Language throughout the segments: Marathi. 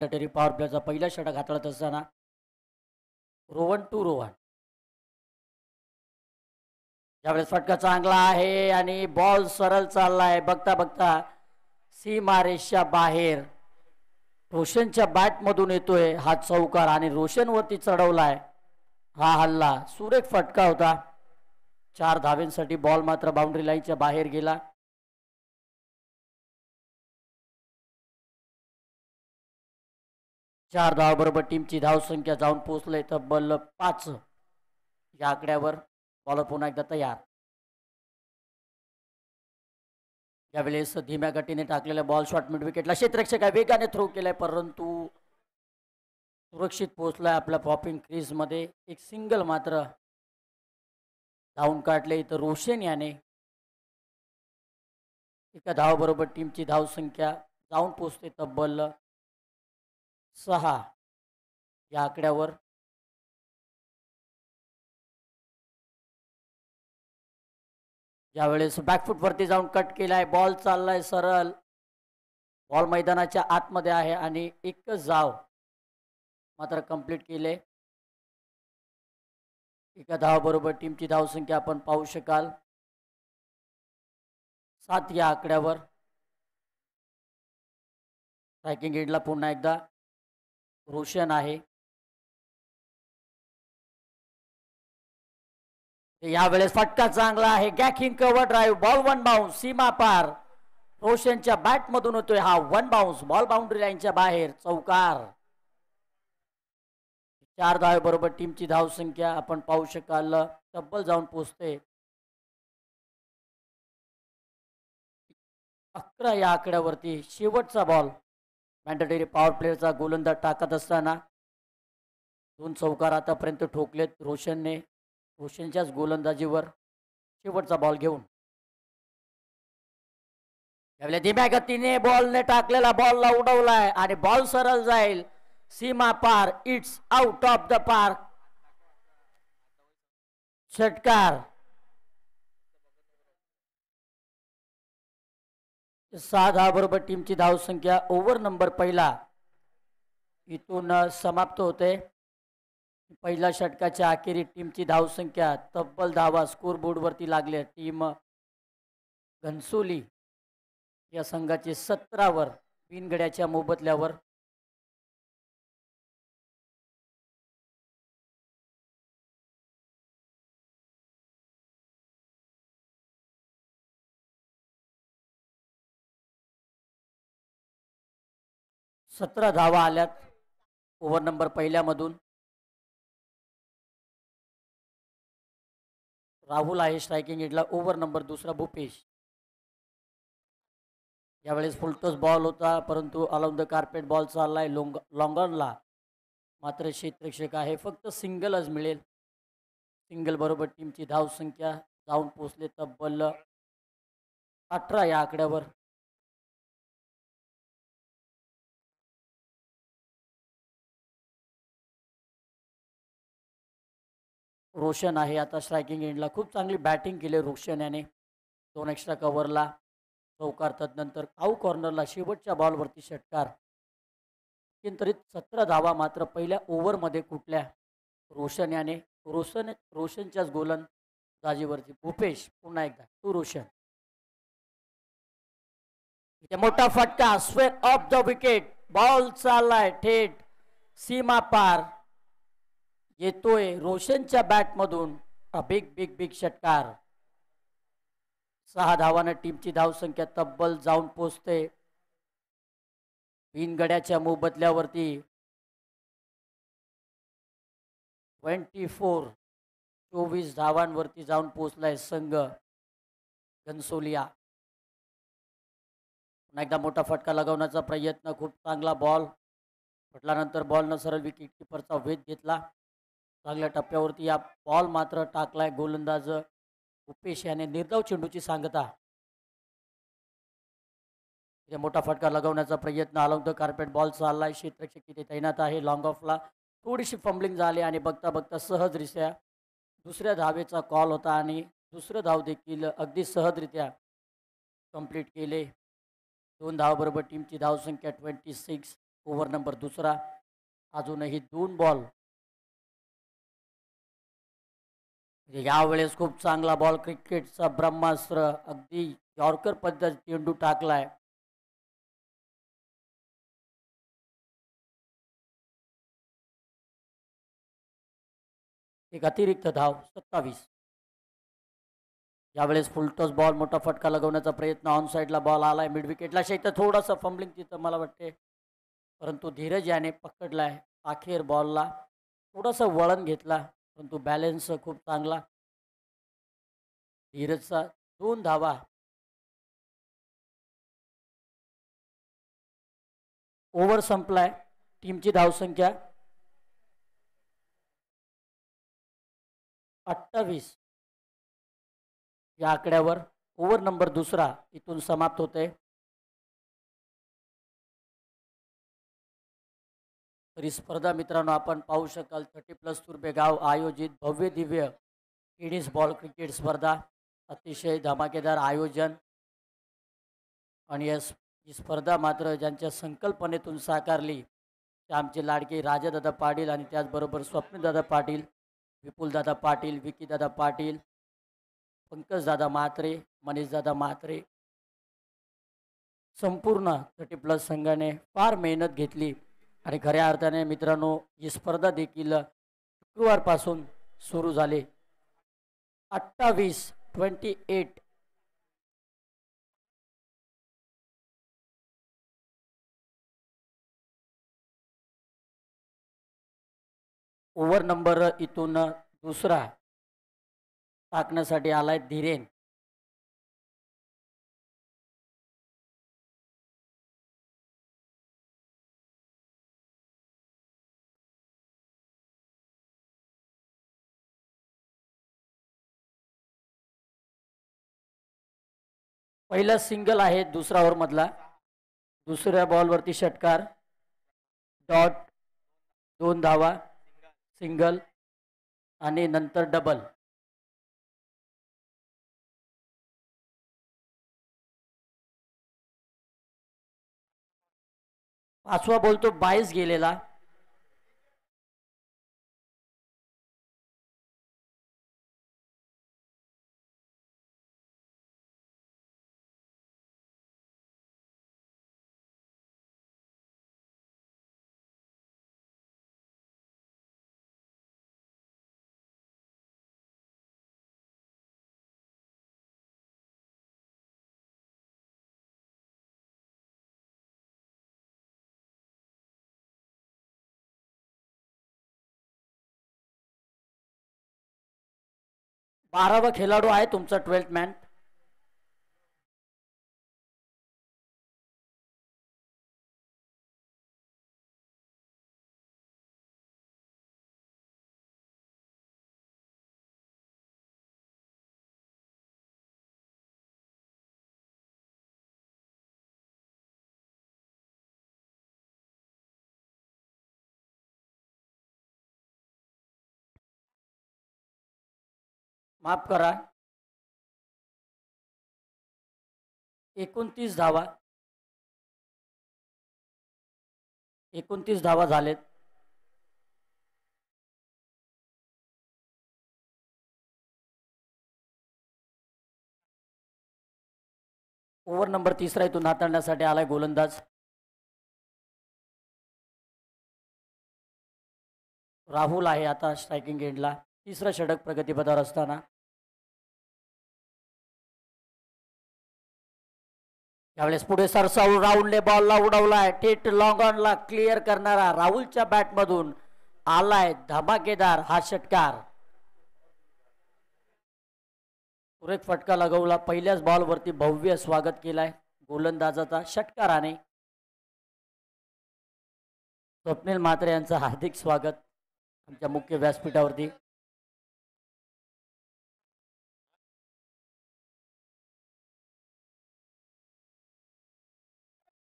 तरी पॉवर प्लेचा पहिला षटक हाताळत असताना रोवन टू रोवन. त्यावेळेस फटका चांगला आहे आणि बॉल सरळ चाललाय. बघता बघता सीमारेषच्या बाहेर रोशनच्या बॅटमधून येतोय हा चौकार आणि रोशनवरती चढवलाय हा हल्ला. सुरेख फटका होता. 4 धावेंसाठी बॉल मात्र बाउंड्री लाईनच्या बाहेर गेला. चार धावाबरोबर टीमची धावसंख्या जाऊन पोहोचले तब्बल 5 या आकड्यावर. बॉलर पुन्हा एकदा तयार. यावेळेस धीम्या गतीने टाकलेला बॉल शॉर्ट मिड विकेटला क्षेत्ररक्षक वेगाने थ्रो केलाय परंतु सुरक्षित पोहोचलाय आपल्या पॉपिंग क्रीज मध्ये. एक सिंगल मात्र धावून काढले तर रोशन याने. एका धावाबरोबर टीमची धावसंख्या जाऊन पोहोचते तब्बल 6 या आकड्यावर. यावेळेस बॅकफूट वरती जाऊन कट केलाय. बॉल चाललाय सरळ. बॉल मैदानाच्या आतमध्ये आहे आणि एकच धाव मात्र कंप्लीट केले. एका धावाबरोबर टीमची धावसंख्या आपण पाहू शकाल 7 या आकड्यावर. स्ट्रायकिंग एंडला पुन्हा एकदा रोशन आहे. यावेळेस फटका चांगला आहे. गॅकिंग cover drive. Ball one bounce सीमा पार. रोशनच्या बॅट मधून होतोय हा वन बाउन्स. बॉल बाउंड्री लाईनच्या बाहेर चौकार. 4 धावे बरोबर टीमची धावसंख्या आपण पाहू शकाल तब्बल जाऊन पोहोचते 11 या आकड्यावरती. शेवटचा बॉल मॅन्डेटरी पॉवर प्लेयरचा गोलंदाज टाकत असताना 2 चौकार आतापर्यंत ठोकलेत रोशनने. रोशनच्याच गोलंदाजीवर शेवटचा बॉल घेऊन यावेळी धीम्या गतीने बॉलने टाकलेला बॉलला उडवलाय आणि बॉल सरळ जाईल सीमा पार. It's out of the park. षटकार. 6 धावाबरोबर टीमची धावसंख्या ओव्हर नंबर पहिला इथून समाप्त होते. पहिल्या षटकाच्या अखेरी टीमची धावसंख्या तब्बल धावा स्कोरबोर्ड वरती लागले. टीम घनसोली या संघाचे 17 वर बिनगड्याच्या मोबदल्यावर. सतरा धावा आल्यात ओव्हर नंबर पहिल्यामधून. राहुल आहे स्ट्रायकिंग एंडला. ओव्हर नंबर दुसरा भूपेश. यावेळेस फुलटॉस बॉल होता परंतु अलाउन द कार्पेट बॉल चाललाय लॉंगॉनला. मात्र क्षेत्ररक्षक आहे. फक्त सिंगलच मिळेल. सिंगल बरोबर टीमची धावसंख्या जाऊन पोहोचले तब्बल 18 या आकड्यावर. रोशन आहे आता स्ट्रायकिंग एंडला. खूप चांगली बॅटिंग केली रोशन याने. 2 एक्स्ट्रा कव्हरला चौकार. तदनंतर आऊ कॉर्नरला शेवटच्या बॉलवरती षटकार. एकंदरीत 17 धावा मात्र पहिल्या ओव्हरमध्ये कुठल्या रोशन याने. रोशनच्याच गोलंदाजीवरती भूपेश पुन्हा एकदा टू रोशन. इथे मोठा फटका. Square off the wicket. Ball चाललाय थेट सीमा पार. येतोय रोशनच्या बॅटमधून बिग बिग बिग षटकार. 6 धावानं टीमची धावसंख्या तब्बल जाऊन पोचते बिनगड्याच्या मोबदल्यावरती 24 धावांवरती जाऊन पोचलाय संघ घनसोलिया. पुन्हा एकदा मोठा फटका लगावण्याचा प्रयत्न. खूप चांगला बॉल फटल्यानंतर बॉलनं सरळ विकेट किपरचा वेध घेतला. चांगल्या टप्प्यावरती या बॉल मात्र टाकलाय गोलंदाज उपेश याने. निर्धाव चेंडूची सांगता. इथे मोठा फटका लगावण्याचा प्रयत्न. अलाउन द कार्पेट बॉल चाललाय. क्षेत्ररक्षक तिथे तैनात आहे. लॉंग ऑफला थोडीशी फंबलिंग झाली आणि बघता बघता सहजरित्या दुसऱ्या धावेचा कॉल होता आणि दुसरं धाव देखील अगदी सहजरित्या कंप्लीट केले. 2 धावाबरोबर टीमची धावसंख्या 26. ओव्हर नंबर दुसरा. अजूनही 2 बॉल. यावेळेस खूप चांगला बॉल, क्रिकेटचा ब्रह्मास्त्र, अगदी यॉर्कर पद्धत चेंडू टाकलाय. एक अतिरिक्त धाव, 27. यावेळेस फुलटॉस बॉल, मोठा फटका लगवण्याचा प्रयत्न, ऑन साईडला बॉल आलाय मिड विकेटला. शेत थोडंसं फंबलिंग तिथं मला वाटते, परंतु धीरज याने पकडलाय. अखेर बॉलला थोडंसं वळण घेतला, परंतु बॅलन्स खूप चांगला. धीरजचा 2 धावा. ओव्हर संपलाय. टीमची धावसंख्या 28. या आकड्यावर ओव्हर नंबर दुसरा इथून समाप्त होते. तरी स्पर्धा मित्रांनो आपण पाहू शकाल 30+ तुर्भेगाव आयोजित भव्य दिव्य टेनिस बॉल क्रिकेट स्पर्धा. अतिशय धमाकेदार आयोजन. आणि ही स्पर्धा मात्र ज्यांच्या संकल्पनेतून साकारली ते आमचे लाडके राजादादा पाटील आणि त्याचबरोबर स्वप्नदादा पाटील, विपुलदादा पाटील, विकीदादा पाटील, पंकजदादा म्हात्रे, मनीषदादा म्हात्रे, संपूर्ण 30+ संघाने फार मेहनत घेतली. आणि खऱ्या अर्थाने मित्रांनो ही स्पर्धा देखील शुक्रवारपासून सुरू झाली. 28. ओव्हर नंबर इथून दुसरा टाकण्यासाठी आलाय धीरेन. पहिला सिंगल आहे दुसरा ओव्हर मधला. दुसऱ्या बॉलवरती षटकार, डॉट, 2 धावा, सिंगल आणि नंतर डबल. पाचवा बॉल तो 22 गेलेला. बारावा खेळाडू आहे तुमचा 12th मॅन. माफ करा, 29 धावा. 29 धावा झालेत. ओव्हर नंबर तिसरा इथून हाताळण्यासाठी आलाय गोलंदाज राहुल आहे आता स्ट्रायकिंग एंडला. तिसरा षटक प्रगतीपथावर असताना यावेळेस पुढे सरसावून राहुलने बॉलला उडवलाय. थेट लॉंग ऑनला क्लिअर करणारा राहुलच्या बॅटमधून आलाय धमाकेदार हा षटकार. सुरेख फटका लगवला. पहिल्याच बॉलवरती भव्य स्वागत केलाय गोलंदाजाचा षटकाराने. स्वप्नील म्हात्रे यांचं हार्दिक स्वागत आमच्या मुख्य व्यासपीठावरती.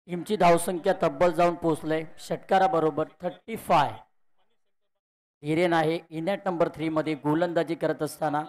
टीमची धावसंख्या तब्बल जाऊन पोहोचले षटकाराबरोबर 35. धीरेन आहे इनॅट नंबर 3 मध्ये गोलंदाजी करत असताना.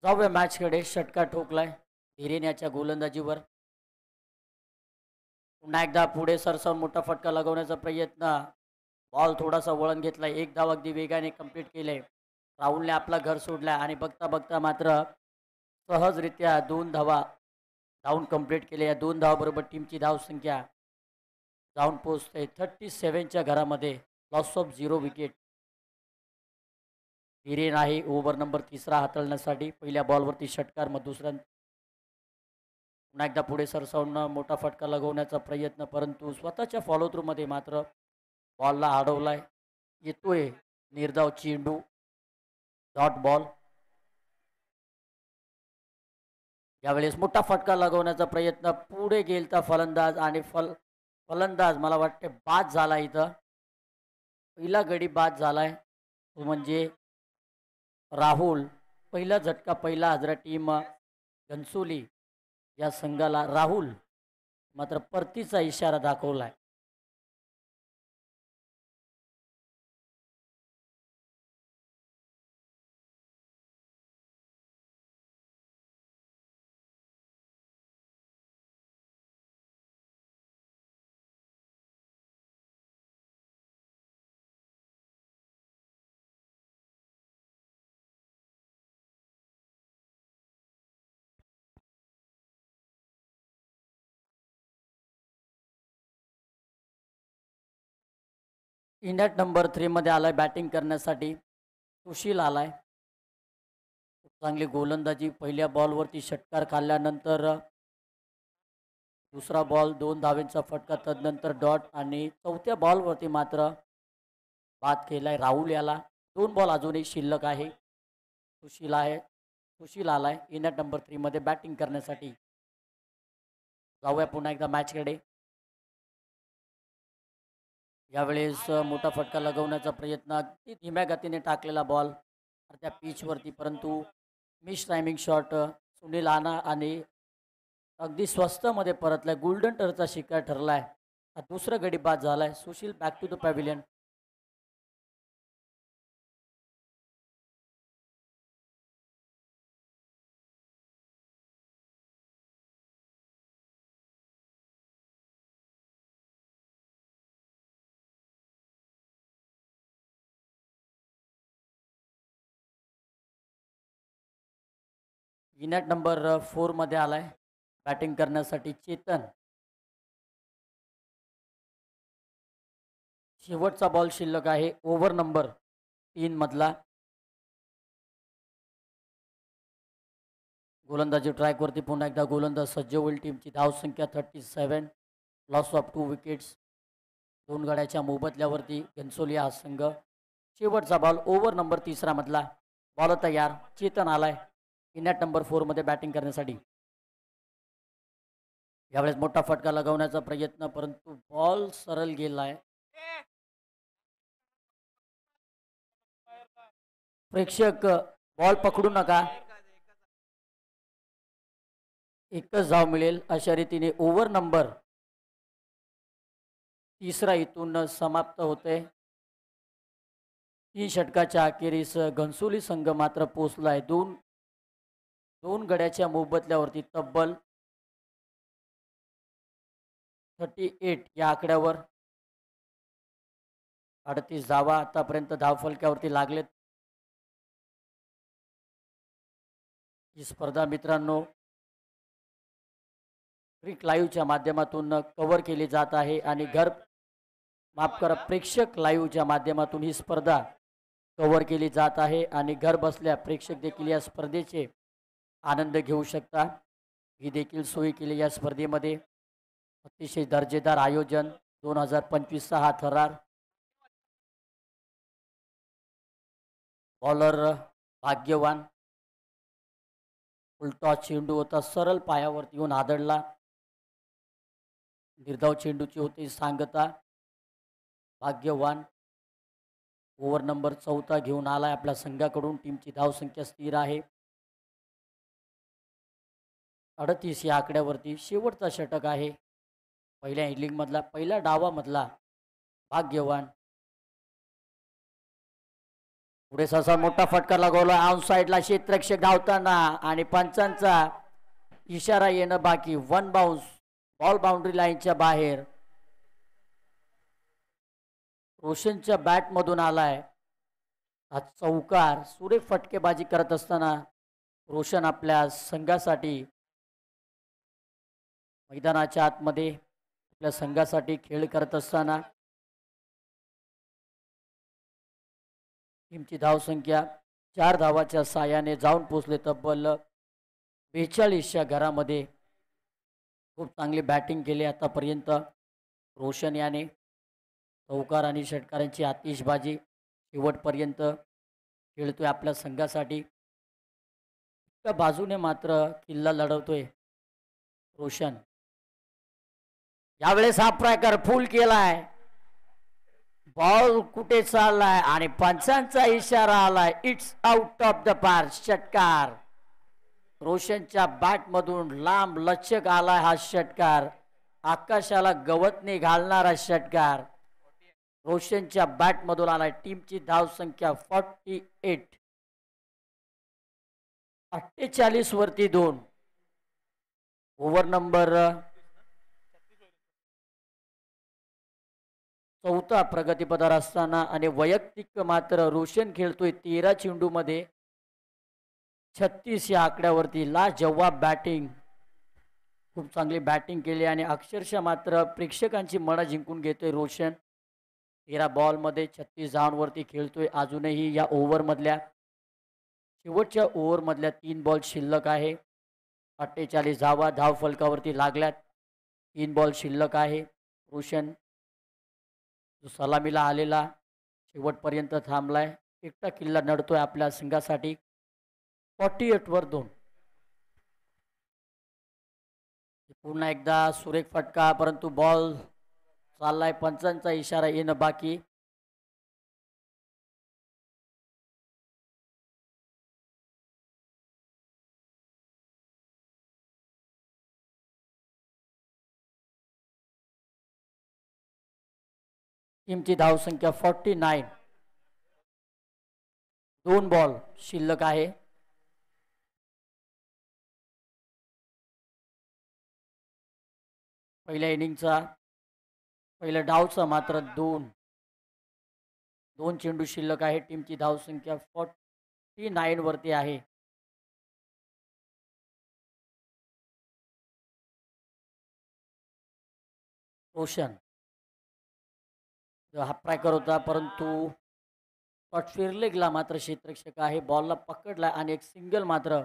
जाऊया मॅचकडे. षटकार ठोकलाय धीरेन याच्या गोलंदाजीवर. पुन्हा एकदा पुढे सरसावून मोठा फटका लगवण्याचा प्रयत्न. बॉल थोडासा वळण घेतलाय. एक धाव अगदी वेगाने कंप्लीट केले. राहुलने आपला घर सोडलाय आणि बघता बघता मात्र सहजरित्या 2 धावा धावून कंप्लीट केले. या 2 धावाबरोबर टीमची धावसंख्या जाऊन पोहोचते 37च्या घरामध्ये. Loss of 0 wicket. धीरेन आहे ओव्हर नंबर 3 हाताळण्यासाठी. पहिल्या बॉलवरती षटकार, मग दुसऱ्या पुन्हा एकदा पुढे सरसावून मोठा फटका लगवण्याचा प्रयत्न, परंतु स्वतःच्या फॉलो थ्रूमध्ये मात्र बॉलला अडवलाय. येतोय निर्धाव चेंडू, डॉट बॉल. यावेळेस मोठा फटका लगवण्याचा प्रयत्न, पुढे गेलता फलंदाज आणि फलंदाज मला वाटते बाद झाला. इथं पहिला गडी बाद झालाय तो म्हणजे राहुल. पहिला झटका, पहिला हजरा टीम घनसोली या संघाला. राहुल मात्र परतीचा इशारा दाखवलाय. इंडियात नंबर 3 मध्ये आलाय बॅटिंग करण्यासाठी. सुशील आलाय. चांगली गोलंदाजी. पहिल्या बॉलवरती षटकार खाल्ल्यानंतर दुसरा बॉल 2 धावेंचा फटका, तदनंतर डॉट आणि चौथ्या बॉलवरती मात्र बाद केलाय राहुल याला. 2 बॉल अजूनही शिल्लक आहे. सुशील आलाय इंडियात नंबर 3 मध्ये बॅटिंग करण्यासाठी. जाऊया पुन्हा एकदा मॅचकडे. यावेळेस मोठा फटका लगवण्याचा प्रयत्न, अगदी धीम्या गतीने टाकलेला बॉल त्या पिचवरती, परंतु मिस टायमिंग शॉट सुनील आना आणि अगदी स्वस्तमध्ये परतलाय. गोल्डन टचचा शिकार ठरलाय. हा दुसरा गडी बाद झालाय. Sushil back to the pavilion. Unit number 4 मध्ये आलाय बॅटिंग करण्यासाठी चेतन. शेवटचा बॉल शिल्लक आहे ओव्हर नंबर 3 मधला. गोलंदाजी ट्रॅकवरती पुन्हा एकदा गोलंदाज सज्ज होईल. टीमची धावसंख्या 37. Loss of 2 wickets. 2 गड्याच्या मोबदल्यावरती घनसोली हा संघ. शेवटचा बॉल ओव्हर नंबर 3 मधला. बॉल तयार. चेतन आलाय युनिट नंबर 4 मध्ये बॅटिंग करण्यासाठी. यावेळेस मोठा फटका लगवण्याचा प्रयत्न, परंतु बॉल सरळ गेलाय. प्रेक्षक बॉल पकडू नका. एकच धाव मिळेल अशा रीतीने ओव्हर नंबर 3 इथून समाप्त होते. 3 षटकाच्या अखेरीस घनसोली संघ मात्र पोचलाय. दोन गड्याच्या मोबदल्यावरती तब्बल 38 या आकड्यावर 38 धावा आतापर्यंत धावफलक्यावरती लागलेत. ही स्पर्धा मित्रांनो क्रिक लाईव्हच्या माध्यमातून कव्हर केली जात आहे आणि माफ करा, प्रेक्षक लाईव्हच्या माध्यमातून ही स्पर्धा कव्हर केली जात आहे आणि घर बसल्या प्रेक्षक देखील या स्पर्धेचे आनंद घेऊ शकता. ही देखील सोयी केली या स्पर्धेमध्ये. अतिशय दर्जेदार आयोजन. 2025 हा थरार. बॉलर भाग्यवान. उलटा चेंडू होता, सरळ पायावरती येऊन आदळला. निर्धाव चेंडूची होती सांगता. भाग्यवान ओव्हर नंबर 4 घेऊन आलाय आपल्या संघाकडून. टीमची धावसंख्या स्थिर आहे 38 या आकड्यावरती. शेवटचा षटक आहे पहिल्या इनिंग मधला, पहिल्या डावामधला. भाग्यवान पुढे ससा मोठा फटका लागवला ऑन साइडला क्षेत्ररक्षक धावताना आणि पंचांचा इशारा येणं बाकी. वन बाउन्स बॉल बाउंड्री लाईनच्या बाहेर. रोशनच्या बॅट मधून आलाय हा चौकार. सुरेख फटकेबाजी करत असताना रोशन आपल्या संघासाठी मैदानाच्या आतमध्ये आपल्या संघासाठी खेळ करत असताना टीमची धावसंख्या 4 धावाच्या साहाय्याने जाऊन पोचले तब्बल 42च्या घरामध्ये. खूप चांगली बॅटिंग केली आतापर्यंत रोशन याने. चौकार आणि षटकारांची आतिषबाजी शेवटपर्यंत खेळतोय आपल्या संघासाठी. त्या बाजूने मात्र किल्ला लढवतोय रोशन. यावेळेस हा प्रकार फुल केलाय. बॉल कुठे चाललाय आणि पंचांचा इशारा आलाय. It's out of the park. षटकार. रोशनच्या बॅट मधून लांब लचक आलाय हा षटकार. आकाशाला गवतने घालणारा षटकार रोशनच्या बॅट मधून आलाय. टीमची धाव संख्या 48. 48 वरती 2. ओव्हर नंबर 4 प्रगतीपदावर असताना आणि वैयक्तिक मात्र रोशन खेळतोय 13 चेंडू मध्ये 36 या आकड्यावरती. लाजवाब बॅटिंग. खूप चांगली बॅटिंग केली आणि अक्षरशः मात्र प्रेक्षकांची मनं जिंकून घेतोय रोशन. 13 बॉल मध्ये 36 धावांवरती खेळतोय. अजूनही या ओव्हर मधल्या शेवटच्या ओव्हर मधल्या 3 बॉल शिल्लक आहे. 48 धावा धाव फलकावरती लागल्यात. 3 बॉल शिल्लक आहे. रोशन जो सलामीला आलेला शेवटपर्यंत थांबलाय. एकटा किल्ला नडतोय आपल्या संघासाठी. 48 वर 2. पुन्हा एकदा सुरेख फटका परंतु बॉल चाललाय. पंचांचा इशारा येणं बाकी. टीमची धावसंख्या 49. 2 बॉल शिल्लक आहे. पहिल्या इनिंगचा पहिल्या डावचा मात्र 2 चेंडू शिल्लक आहे. टीमची धावसंख्या 49 वरती आहे. रोशन हा ट्रायकर होता परंतु शॉट फिरलेगला मात्र क्षेत्ररक्षक आहे. बॉलला पकडला आणि एक सिंगल मात्र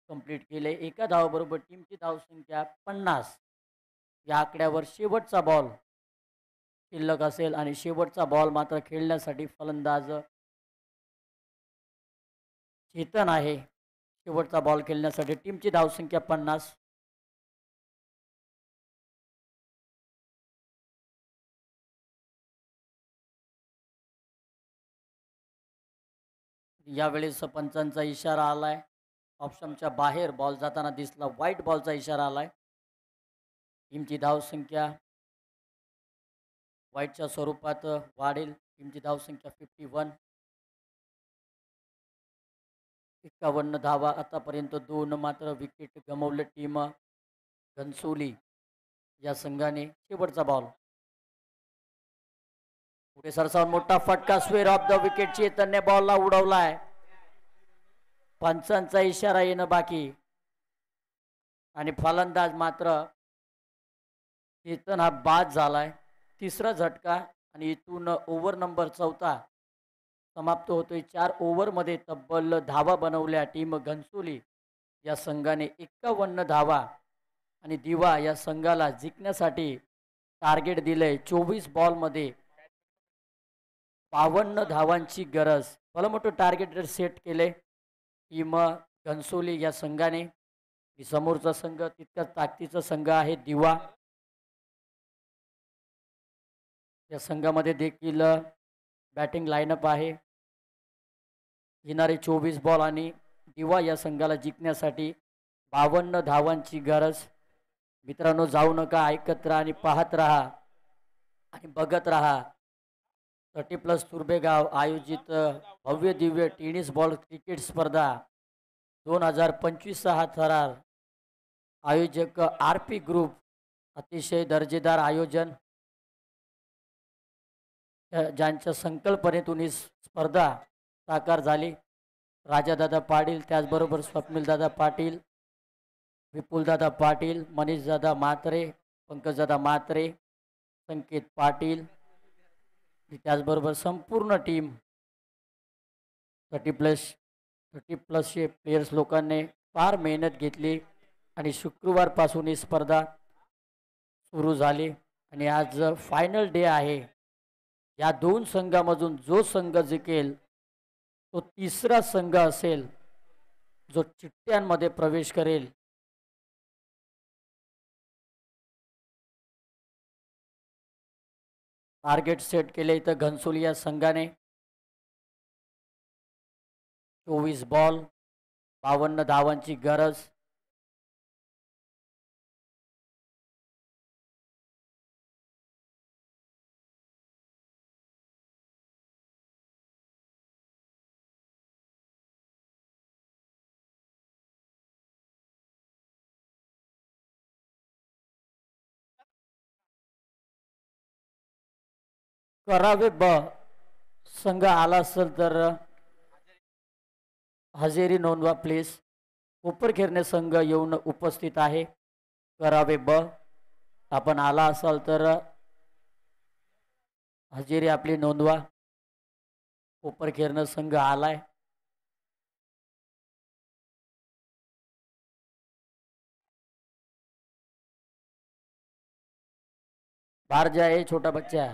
कंप्लीट केले. एका धावाबरोबर टीमची धावसंख्या 50 या आकड्यावर शेवटचा बॉल शिल्लक असेल आणि शेवटचा बॉल मात्र खेळण्यासाठी फलंदाज चेतन आहे. शेवटचा बॉल खेळण्यासाठी टीमची धावसंख्या 50. यावेळेस पंचांचा इशारा आलाय. ऑप्शनच्या बाहेर बॉल जाताना दिसला. व्हाईट बॉलचा इशारा आलाय. टीमची धावसंख्या व्हाईटच्या स्वरूपात वाढेल. टीमची धावसंख्या 51. 51 धावा आतापर्यंत. 2 मात्र विकेट गमावले टीम घनसोली या संघाने. शेवटचा बॉल पुढे सरसावून मोठा फटका. Square off the wicket. चेतनने बॉलला उडवलाय. पंचांचा इशारा येणं बाकी आणि फलंदाज मात्र चेतन हा बाद झालाय. तिसरा झटका आणि इथून ओव्हर नंबर 4 समाप्त होतोय. 4 ओव्हरमध्ये तब्बल धावा बनवल्या टीम घनसोली या संघाने. 51 धावा आणि दिवा या संघाला जिंकण्यासाठी टार्गेट दिलंय. 24 बॉलमध्ये 52 धावांची गरज. भलं मोठं टार्गेट सेट केले टीम घनसोली या संघाने. समोरचा संघ तितकाच ताकदीचा संघ आहे दिवा. या संघामध्ये देखील बॅटिंग लाईनअप आहे. येणारे 24 बॉल आणि दिवा या संघाला जिंकण्यासाठी 52 धावांची गरज. मित्रांनो जाऊ नका. ऐकत राहा आणि पाहत राहा आणि बघत राहा 30+ तुर्भेगाव आयोजित भव्य दिव्य टेनिस बॉल क्रिकेट स्पर्धा 2025 हा थरार आयोजक RP ग्रुप अतिशय दर्जेदार आयोजन ज्यांच्या संकल्पनेतून ही स्पर्धा साकार झाली. राजादादा पाटील, त्याचबरोबर स्वप्नीलदादा पाटील, विपुलदादा पाटील, मनीषदादा म्हात्रे, पंकजदादा म्हात्रे, संकेत पाटील, त्याचबरोबर संपूर्ण टीम 30+ प्लेयर्स लोकांनी फार मेहनत घेतली आणि शुक्रवारपासून ही स्पर्धा सुरू झाली आणि आज फायनल डे आहे. या दोन संघामधून जो संघ जिंकेल तो तिसरा संघ असेल जो चिठ्ठ्यांमध्ये प्रवेश करेल. टार्गेट सेट केले इथं घनसोली या संघाने. 24 बॉल 52 धावांची गरज. करावे संघ आला असेल तर हजेरी नोंदवा प्लीज. कोपरखेरणे संघ येऊन उपस्थित आहे. करावे आपण आला असाल तर हजेरी आपली नोंदवा. कोपरखेरणे संघ आलाय. बाहर जाए छोटा बच्चा.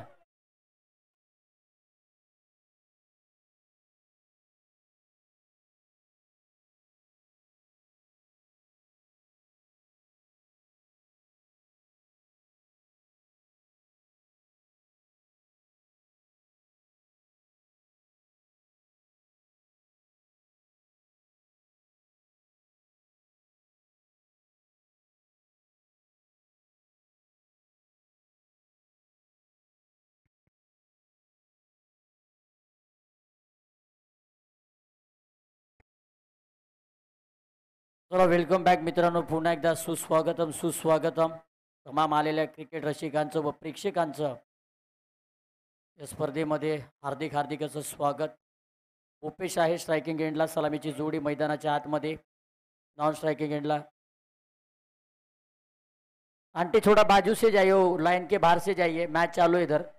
चला वेलकम बॅक मित्रांनो. पुन्हा एकदा सुस्वागतम तमाम आलेल्या क्रिकेट रसिकांचं व प्रेक्षकांचं या स्पर्धेमध्ये हार्दिक असं स्वागत. भूपेश आहे स्ट्रायकिंग एंडला. सलामीची जोडी मैदानाच्या आतमध्ये. नॉन स्ट्राइकिंग एंडला. आंटी थोड़ा बाजू से जाइए, लाइन के बाहर से जाइए, मैच चालू है इधर.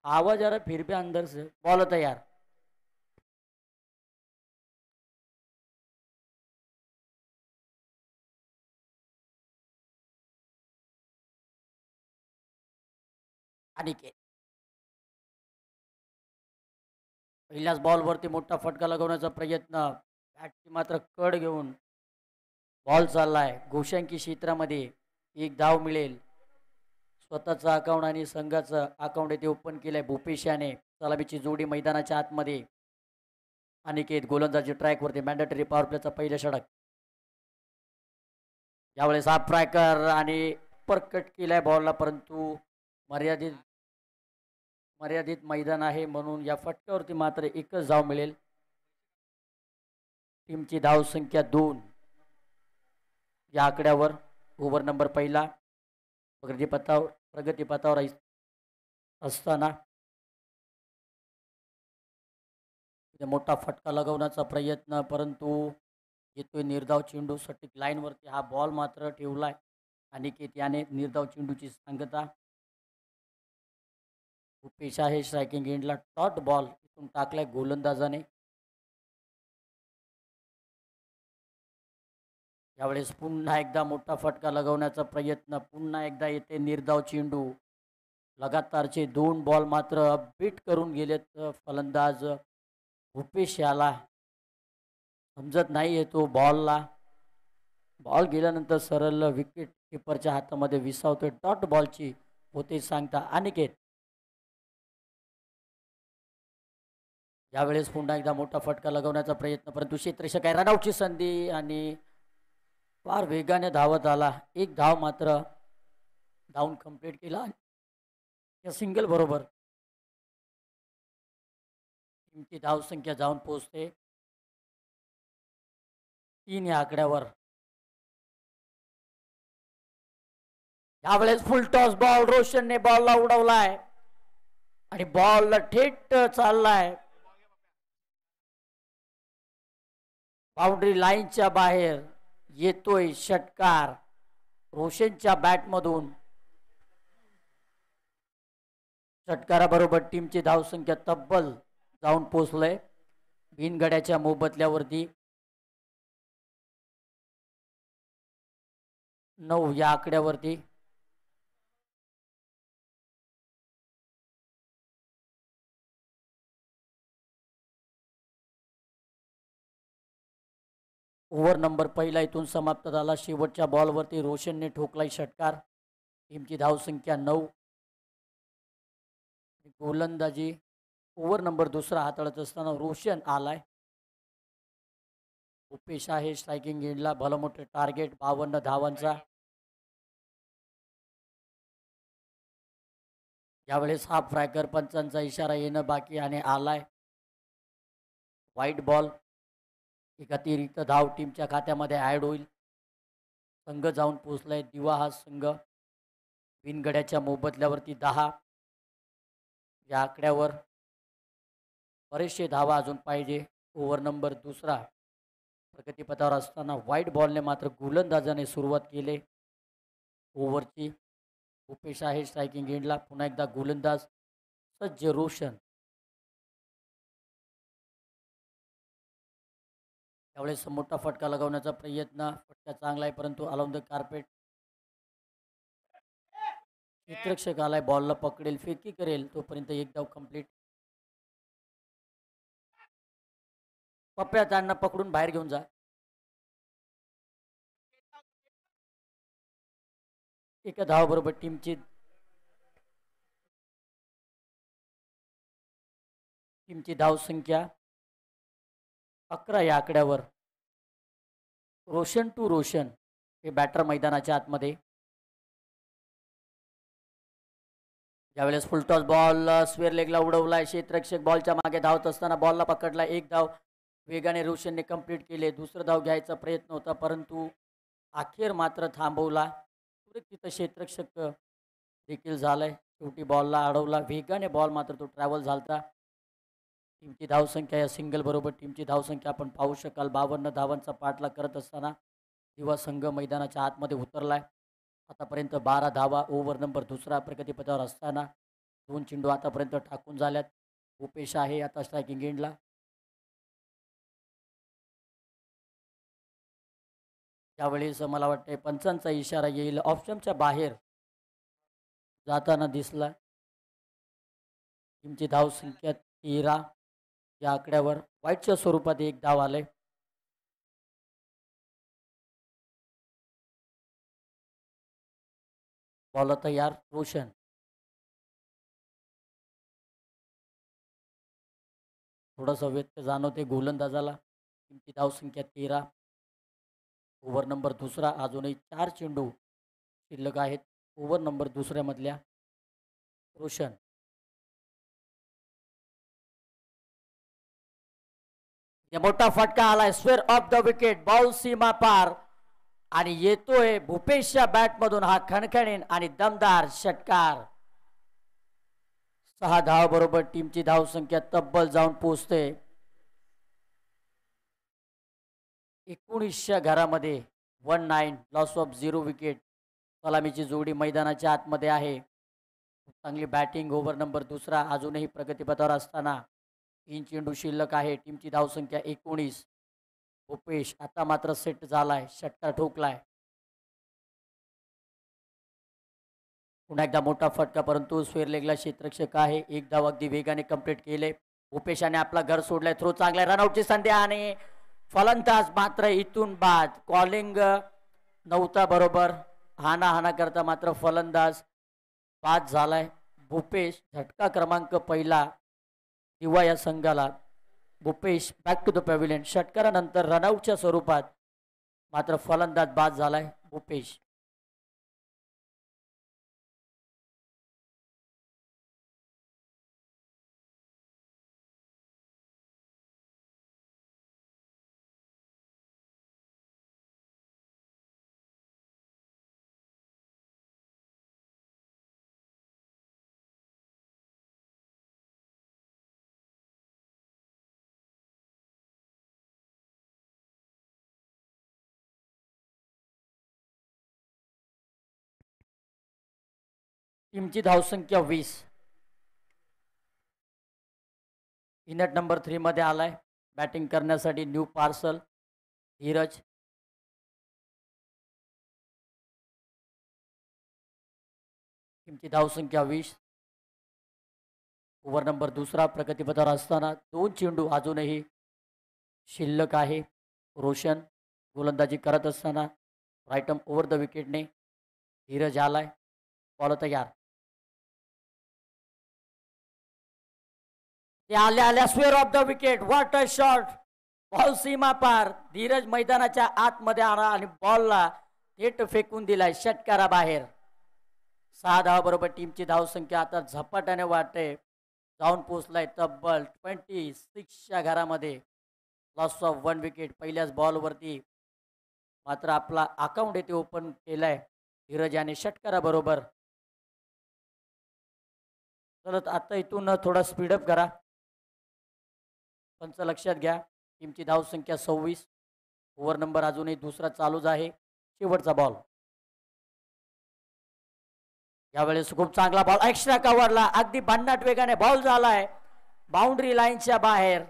आवाज आ रहा है फिर भी अंदर से. बॉल तैयार. अनिकेत पहिल्याच बॉलवरती मोठा फटका लगवण्याचा प्रयत्न. बॅटची मात्र कड घेऊन बॉल चाललाय. गोशांकी क्षेत्रामध्ये एक धाव मिळेल. स्वतःचा अकाउंट आणि संघाचं अकाउंट येथे ओपन केलंय भूपेश याने. सलामीची जोडी मैदानाच्या आतमध्ये. अनिकेत गोलंदाजी ट्रॅकवरती. मॅन्डेटरी पॉवर प्लेचा पहिला षटक. यावेळेस हा ट्रॅकर आणि परकट केलाय बॉलला, परंतु मर्यादित मैदान आहे म्हणून या फटक्यावरती मात्र एकच धाव मिळेल. टीमची धाव संख्या 2 या आकड्यावर. ओव्हर नंबर पहिला प्रगतीपथावर असताना मोठा फटका लगवण्याचा प्रयत्न, परंतु येतोय निर्धाव चेंडू. सटीक लाईनवरती हा बॉल मात्र ठेवलाय अनिकेत याने. निर्धाव चेंडूची सांगता. भूपेश आहे स्ट्रायकिंग एंडला. डॉट बॉल इथून टाकलाय गोलंदाजाने. यावेळेस पुन्हा एकदा मोठा फटका लगवण्याचा प्रयत्न. पुन्हा एकदा येते निर्धाव चेंडू. लगातारचे 2 बॉल मात्र बीट करून गेलेत फलंदाज भूपेश याला. समजत नाही येतो बॉलला. बॉल गेल्यानंतर सरळ विकेट किपरच्या हातामध्ये विसावतोय. डॉट बॉलची होते सांगता. अनिकेत यावेळेस पुन्हा एकदा मोठा फटका लगवण्याचा प्रयत्न, परंतु क्षेत्ररक्षक आहे. रनआउटची संधी आणि फार वेगाने धावत आला. एक धाव मात्र धावून कंप्लीट केला या सिंगल बरोबर. टीमची धावसंख्या जाऊन पोहोचते 3 या आकड्यावर. यावेळेस फुल टॉस बॉल, रोशनने बॉलला उडवलाय आणि बॉल थेट चाललाय बाउंड्री लाईनच्या बाहेर. येतोय षटकार रोशनच्या बॅटमधून. षटकाराबरोबर टीमची धावसंख्या तब्बल जाऊन पोहोचलंय बिनगड्याच्या मोबदल्यावरती 9 या आकड्यावरती. ओव्हर नंबर पहिला इथून समाप्त झाला. शेवटच्या बॉलवरती रोशनने ठोकलाय षटकार. टीमची धावसंख्या 9. गोलंदाजी ओव्हर नंबर दुसरा हाताळत असताना रोशन आलाय. उपेश आहे स्ट्रायकिंग एंडला. भलं मोठे टार्गेट 52 धावांचा. यावेळेस हाफ फ्रॅकर पंचांचा इशारा येणं बाकी आणि आलाय. White ball. एक अतिरिक्त धाव टीमच्या खात्यामध्ये ॲड होईल. संघ जाऊन पोचलाय दिवा हा संघ बिनगड्याच्या मोबदल्यावरती 10 या आकड्यावर. बरेचसे धावा अजून पाहिजे. ओव्हर नंबर दुसरा प्रगतीपथावर असताना व्हाईट बॉलने मात्र गोलंदाजाने सुरुवात केली ओव्हरची. उपेश आहे स्ट्रायकिंग एंडला. पुन्हा एकदा गोलंदाज सज्ज रोशन. त्यावेळेस मोठा फटका लगावण्याचा प्रयत्न. फटका चांगला आहे परंतु अलाउन द कार्पेट. चित्रक्षक आलाय. बॉलला पकडेल, फेकी करेल तोपर्यंत एक धाव कंप्लीट. पप्प्या त्यांना पकडून बाहेर घेऊन जा. एका धावाबरोबर टीमची धावसंख्या 11 या आकड्यावर. रोशन टू रोशन हे बॅटर मैदानाच्या आतमध्ये. यावेळेस फुलटॉस बॉल स्क्वेअर लेगला उडवलाय. क्षेत्ररक्षक बॉलच्या मागे धावत असताना बॉलला पकडला. एक धाव वेगाने रोशनने कंप्लीट केले. दुसरं धाव घ्यायचा प्रयत्न होता परंतु अखेर मात्र थांबवला. तिथं क्षेत्ररक्षक देखील झालाय. शेवटी बॉलला अडवला. वेगाने बॉल मात्र तो ट्रॅव्हल झालता. टीमची धावसंख्या या सिंगल बरोबर टीमची धावसंख्या आपण पाहू शकाल 52 धावांचा पाठलाग करत असताना दिवा संघ मैदानाच्या आतमध्ये उतरलाय. आतापर्यंत 12 धावा. ओव्हर नंबर दुसरा प्रगतीपथावर असताना 2 चेंडू आतापर्यंत टाकून झाल्यात. उपेश आहे आता स्ट्रायकिंग एंडला. त्यावेळेस मला वाटते पंचांचा इशारा येईल. ऑप्शनच्या बाहेर जाताना दिसला. टीमची धावसंख्या 13 या आकड्यावर. व्हाईटच्या स्वरूपात एक धाव आले. बॉल तयार. रोशन थोडंसं व्यक्त जाणवते गोलंदाजाला. टीमची धावसंख्या 13. ओव्हर नंबर दुसरा. अजूनही 4 चेंडू शिल्लक आहेत ओव्हर नंबर दुसऱ्यामधल्या. रोशन मोठा फटका आलाय. Square off the wicket. Ball सीमा पार आणि येतोय भूपेशच्या बॅटमधून हा खणखणीन आणि दमदार षटकार. 6 धाव बरोबर टीमची धावसंख्या तब्बल जाऊन पोहोचते 19च्या घरामध्ये. 19 लॉस ऑफ 0 विकेट. सलामीची जोडी मैदानाच्या आतमध्ये आहे. चांगली बॅटिंग. ओव्हर नंबर दुसरा. अजूनही प्रगतीपथावर असताना 3 चेंडू शिल्लक आहे. टीमची धावसंख्या 19. उपेश आता मात्र सेट झालाय. षटकार ठोकलाय. पुन्हा एकदा मोठा फटका परंतु स्क्वेअर लेगला क्षेत्ररक्षक आहे. एक धाव अगदी वेगाने कंप्लीट केले. उपेशाने आपला घर सोडलाय. थ्रो चांगला. रनआउटची संधी आणि फलंदाज मात्र इथून बाद. कॉलिंग नव्हता बरोबर. हाना करता मात्र फलंदाज बाद झालाय. भूपेश झटका क्रमांक पहिला दिवा या संघाला. Bhupesh back to the pavilion. षटकारानंतर रनआउटच्या स्वरूपात मात्र फलंदाज बाद झालाय भूपेश. टीमची धावसंख्या 20. इनट नंबर 3 मध्ये आलाय बॅटिंग करण्यासाठी न्यू पार्सल धीरज. टीमची धावसंख्या 20. ओव्हर नंबर 2 प्रगतीपथावर असताना 2 चेंडू अजूनही शिल्लक आहे. रोशन गोलंदाजी करत असताना राईटम ओव्हर द विकेटने धीरज आलाय. बॉल तयार. ते आल्या square off the wicket. What a shot. Ball सीमा पार. धीरज मैदानाच्या आतमध्ये आला आणि बॉलला थेट फेकून दिलाय षटकाराबाहेर. 6 धावा बरोबर टीमची धावसंख्या आता झपाट्याने वाढते. जाऊन पोहोचलाय तब्बल 26च्या घरामध्ये. लॉस ऑफ 1 विकेट पहिल्याच बॉलवरती मात्र आपला अकाउंट येथे ओपन केलाय धीरज याने षटकाराबरोबर. चलत आता इथून थोडा स्पीडअप करा. पंच लक्षात घ्या. टीमची धावसंख्या 26. ओव्हर नंबर अजूनही 2 चालूच आहे. शेवटचा बॉल. यावेळेस खूप चांगला बॉल एक्स्ट्रा कव्हरला अगदी भन्नाट वेगाने बॉल झालाय बाउंड्री लाईनच्या बाहेर.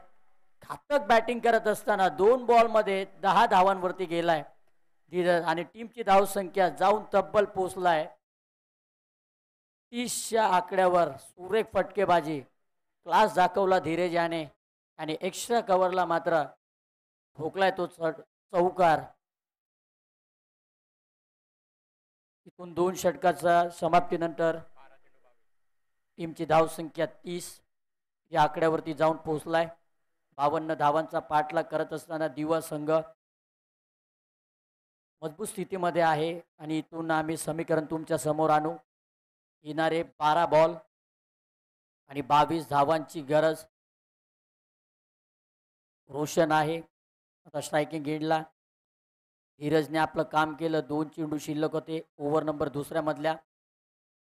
घातक बॅटिंग करत असताना 2 बॉलमध्ये 10 धावांवरती गेलाय धीरज आणि टीमची धावसंख्या जाऊन तब्बल पोचलाय 30च्या आकड्यावर. सुरेख फटकेबाजी क्लास दाखवला धीरज याने आणि एक्स्ट्रा कव्हरला मात्र ठोकलाय तो चौकार. तिथून 2 षटकाच्या समाप्तीनंतर टीमची धावसंख्या 30 या आकड्यावरती जाऊन पोहोचलाय. 52 धावांचा पाठलाग करत असताना दिवा संघ मजबूत स्थितीमध्ये आहे आणि इथून आम्ही समीकरण तुमच्या समोर आणू. येणारे 12 बॉल आणि 22 धावांची गरज. रोशन आहे आता स्ट्रायकिंग एंडला. धीरजने आपलं काम केलं. 2 चेंडू शिल्लक होते ओव्हर नंबर 2 मधल्या.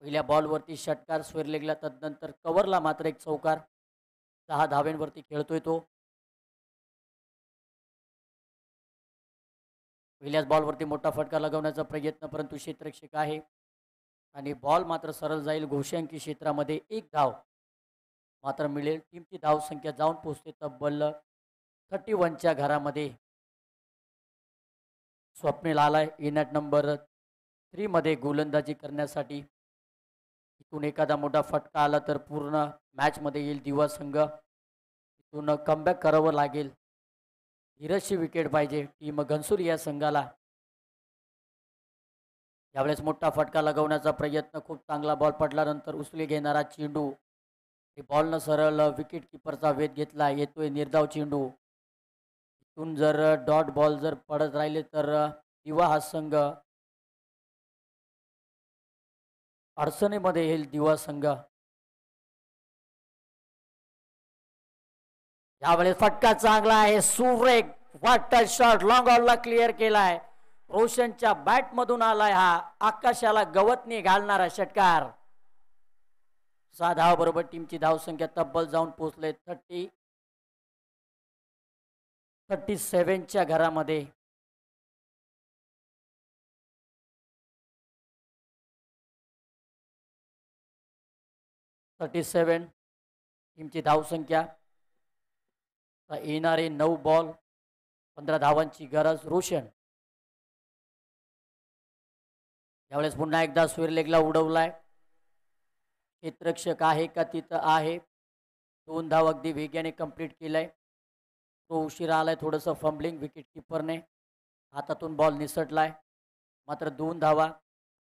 पहिल्या बॉलवरती षटकार स्वेरलेगला तदनंतर कव्हरला मात्र एक चौकार. 6 धाव्यांवरती खेळतोय तो. पहिल्याच बॉलवरती मोठा फटका लगवण्याचा प्रयत्न परंतु क्षेत्ररक्षक आहे आणि बॉल मात्र सरळ जाईल घोषांकी क्षेत्रामध्ये. 1 धाव मात्र मिळेल. टीमची धावसंख्या जाऊन पोहोचते तब्बल 31च्या घरामध्ये. स्वप्नील आलाय इनट नंबर 3 मध्ये गोलंदाजी करण्यासाठी. इथून एखादा मोठा फटका आला तर पूर्ण मॅचमध्ये येईल दिवा संघ. इथून कमबॅक करावं लागेल. धीरजची विकेट पाहिजे टीम घनसूर या संघाला. यावेळेस मोठा फटका लगवण्याचा प्रयत्न. खूप चांगला बॉल पडल्यानंतर उचली घेणारा चेंडू. बॉलनं सरळ विकेट किपरचा वेध घेतला. येतोय निर्धाव चेंडू. इथून जर डॉट बॉल जर पडत राहिले तर दिवा हा संघ अडचणीमध्ये येईल. दिवा संघ यावेळेस फटका चांगला आहे. सुरेख व्हॉट अ शॉट. लॉंग ऑलला क्लिअर केलाय. रोशनच्या बॅट मधून आलाय हा आकाशाला गवतने घालणारा षटकार. 6 धावा बरोबर टीमची धावसंख्या तब्बल जाऊन पोहोचले 37च्या घरामध्ये. टीमची धावसंख्या. येणारे 9 बॉल 15 धावांची गरज. रोशन यावेळेस पुन्हा एकदा स्वेरलेगला उडवलाय. क्षेत्ररक्षक आहे का तिथं आहे. 2 धाव अगदी वेगाने कंप्लीट केलाय. तो उशिरा आलाय. थोडंसं फंबलिंग विकेट किपरने हातातून बॉल निसटलाय मात्र 2 धावा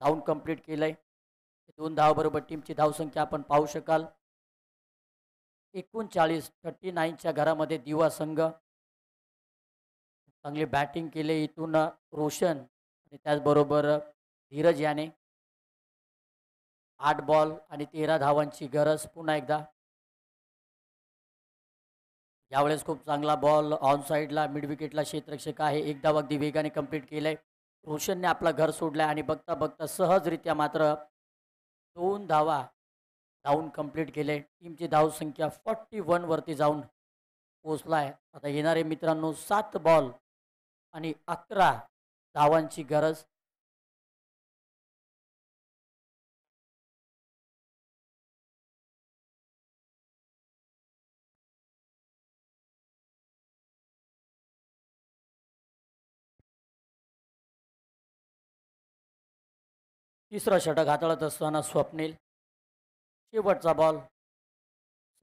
धावून कंप्लीट केलंय. 2 धावा बरोबर टीमची धावसंख्या आपण पाहू शकाल 39च्या घरामध्ये दिवा संघ. चांगली बॅटिंग केले इथून रोशन आणि त्याचबरोबर धीरज याने. 8 बॉल आणि 13 धावांची गरज. पुन्हा एकदा यावेळेस खूप चांगला बॉल ऑन साईडला मिड विकेटला क्षेत्ररक्षक आहे. 1 धाव अगदी वेगाने कंप्लीट केलंय. रोशनने आपला घर सोडलाय आणि बघता बघता सहजरित्या मात्र 2 धावा धावून कंप्लीट केले. टीमची धावसंख्या 41 वरती जाऊन पोचलाय. आता येणारे मित्रांनो 7 बॉल आणि 11 धावांची गरज. तिसरा षटक हाताळत असताना स्वप्नील. शेवटचा बॉल.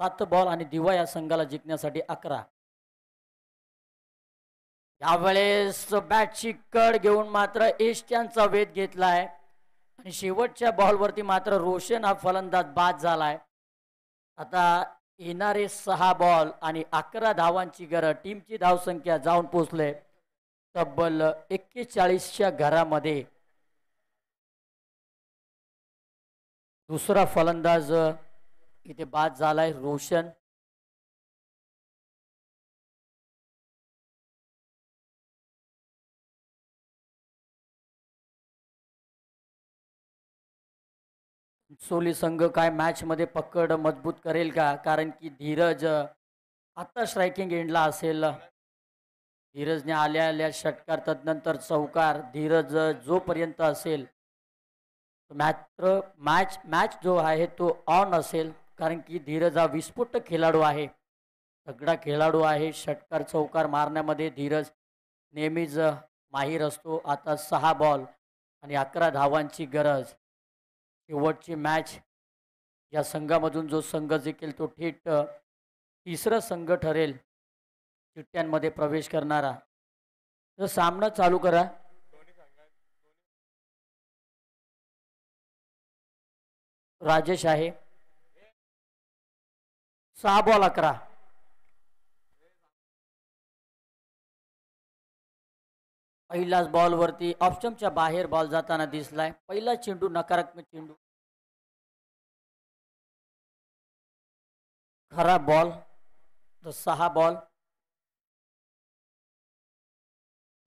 7 बॉल आणि दिवा या संघाला जिंकण्यासाठी 11. यावेळेस बॅटची कड घेऊन मात्र एष्ट्यांचा वेध घेतलाय आणि शेवटच्या बॉलवरती मात्र रोशन हा फलंदाज बाद झालाय. आता येणारे 6 बॉल आणि 11 धावांची गरज. टीमची धावसंख्या जाऊन पोहोचले तब्बल 41च्या घरामध्ये. दुसरा फलंदाज इथे बाद झालाय रोशन. सोली संघ काय मॅच मध्ये पकड मजबूत करेल का? कारण की धीरज आता स्ट्रायकिंग एंडला असेल. धीरजने आल्या षटकार तदनंतर चौकार. धीरज जोपर्यंत असेल मॅच जो आहे तो ऑन असेल. कारण की धीरज हा विस्फोटक खेळाडू आहे, तगडा खेळाडू आहे. षटकार चौकार मारण्यामध्ये धीरज नेहमीच माहीर असतो. आता 6 बॉल आणि 11 धावांची गरज. शेवटची मॅच. या संघामधून जो संघ जिंकेल तो थेट तिसरा संघ ठरेल चिठ्ठ्यांमध्ये प्रवेश करणारा. तर सामना चालू करा. राजेश आहे. 6 बॉल 11. पहिल्याच बॉलवरती ऑप्शनच्या बाहेर बॉल जाताना दिसलाय. पहिला चेंडू नकारात्मक चेंडू. खराब बॉल. तर 6 बॉल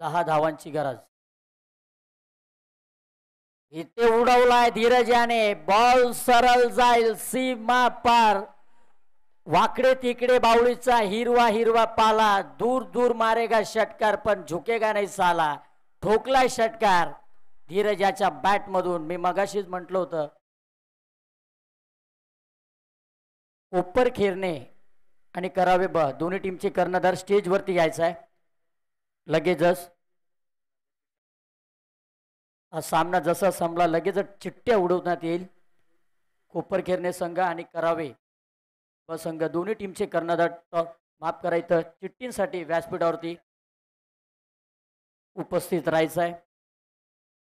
10 धावांची गरज. इथे उडवलाय धीरज याने. बॉल सरळ जाईल सीमा पार. वाकडे तिकडे बावळीचा हिरवा हिरवा पाला. दूर दूर मारेगा षटकार पण झुकेगा नाही साला. ठोकलाय षटकार धीरज याच्या बॅट मधून. मी मगाशीच म्हटलं होतं कोपर खेरणे आणि करावे दोन्ही टीमचे कर्णधार स्टेज वरती यायचा आहे लगेचच. हा सामना जसा संपला लगेचच चिठ्ठ्या उडवण्यात येईल. कोपर खेरणे संघ आणि करावे संघ दोन्ही टीमचे कर्णधार माफ करायचं चिठ्ठींसाठी व्यासपीठावरती उपस्थित राहायचं आहे.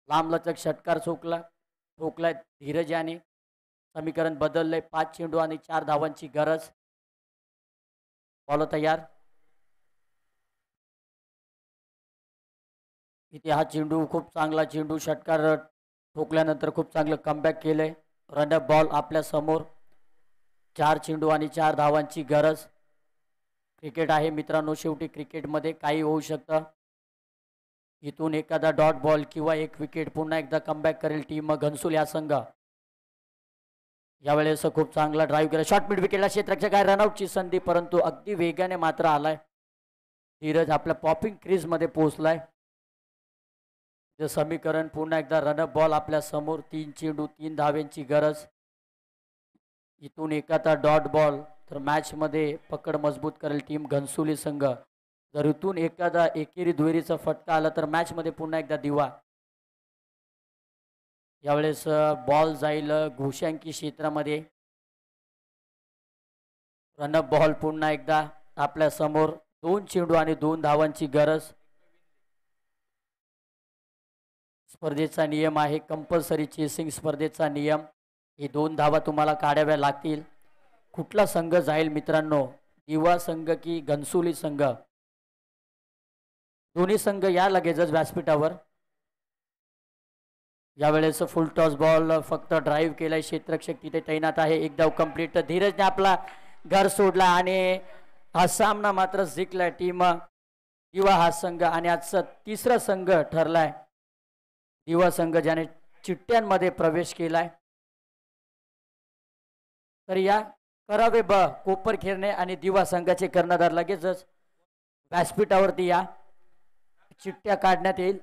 लांबलचक षटकार ठोकलाय धीरज याने. समीकरण बदललंय. 5 चेंडू आणि 4 धावांची गरज. बॉल तयार. इथे हा चेंडू खूप चांगला चेंडू. षटकार ठोकल्यानंतर खूप चांगलं कमबॅक केलंय. रनअप बॉल आपल्या समोर. 4 चेंडू आणि 4 धावांची गरज. क्रिकेट आहे मित्रांनो. शेवटी क्रिकेटमध्ये काही होऊ शकतं. इथून एखादा डॉट बॉल किंवा एक विकेट पुन्हा एकदा कमबॅक करेल टीम घनसोली हा संघ. यावेळेस खूप चांगला ड्राईव्ह केला. शॉर्ट मिड विकेटला क्षेत्ररक्षक काय रनआउटची संधी परंतु अगदी वेगाने मात्र आलाय. धीरज आपल्या पॉपिंग क्रीज मध्ये पोहोचलाय. समीकरण पुन्हा एकदा रनअप बॉल आपल्या समोर. 3 चेंडू 3 धावांची गरज. इथून एखादा डॉट बॉल तर मॅच मध्ये पकड मजबूत करेल टीम घनसोली संघ. जर इथून एखादा एकेरी दुहेरीचा फटका आला तर मॅच मध्ये पुन्हा एकदा दिवा. यावेळेस बॉल जाईल घोषांकी क्षेत्रामध्ये. रनअप बॉल पुन्हा एकदा आपल्या समोर. 2 चेंडू आणि 2 धावांची गरज. स्पर्धेचा नियम आहे कंपल्सरी चेसिंग स्पर्धेचा नियम. हे 2 धावा तुम्हाला काढाव्या लागतील. कुठला संघ जाईल मित्रांनो? दिवा संघ की घनसोली संघ? दोन्ही संघ या लगेचच व्यासपीठावर. यावेळेस फुल टॉस बॉल फक्त ड्राईव्ह केलाय. क्षेत्ररक्षक तिथे तैनात आहे. एक धाव कंप्लीट. धीरजने आपला घर सोडला आणि हा सामना मात्र जिंकलाय टीम दिवा हा संघ. आणि आजचा तिसरा संघ ठरलाय दिवा संघ ज्याने चिठ्ठ्यांमध्ये प्रवेश केलाय. तर या करावे कोपर खेरणे आणि दिवा संघाचे कर्णधार लगेचच व्यासपीठावरती या. चिठ्ठ्या काढण्यात येईल.